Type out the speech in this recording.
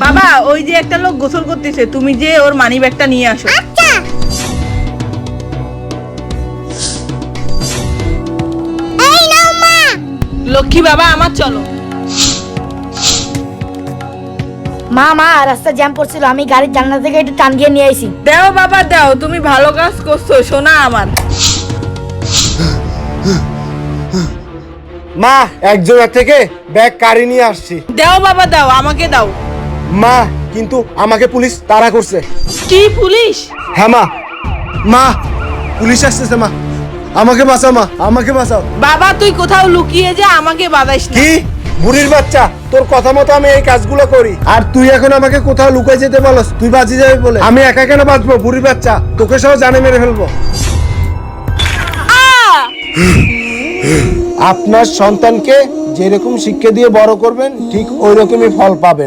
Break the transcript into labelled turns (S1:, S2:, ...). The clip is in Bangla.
S1: বাবা, ওই যে একটা লোক গোসল করতেছে, তুমি যে ওর মানি ব্যাগটা নিয়ে আসো।
S2: আচ্ছা। এই নাও মা।
S1: লক্ষ্মী বাবা আমার, চলো।
S2: মা মা রাস্তা জ্যাম পড়ছিল, আমি গাড়ির জানলা থেকে একটু টান দিয়ে নিয়ে আইছি।
S1: দাও বাবা দাও, তুমি ভালো কাজ করছো সোনা আমার।
S3: মা, এক জায়গা থেকে ব্যাগ কারি নিয়ে আসছি।
S1: দাও বাবা দাও, আমাকে দাও।
S3: মা, কিন্তু আমাকে পুলিশ তাড়া করছে।
S1: কি পুলিশ?
S3: হ্যাঁ মা, মা পুলিশ আসতেছে মা, আমাকে বাঁচাও মা, আমাকে বাঁচাও।
S1: বাবা তুই কোথাও লুকিয়ে যা, আমাকে বাদাইস না।
S3: কি বুড়ির বাচ্চা, তোর কথা মতো আমি এই কাজগুলো করি, আর তুই এখন আমাকে কোথাও লুকাই যেতে বলস? তুই বাঁচি যাবে বলে আমি একা কেন বাঁচবো? বুড়ির বাচ্চা, তোকে সহ জানে মেরে ফেলবো। আপনার সন্তানকে যেরকম শিক্ষা দিয়ে বড় করবেন, ঠিক ওই রকমই ফল পাবেন।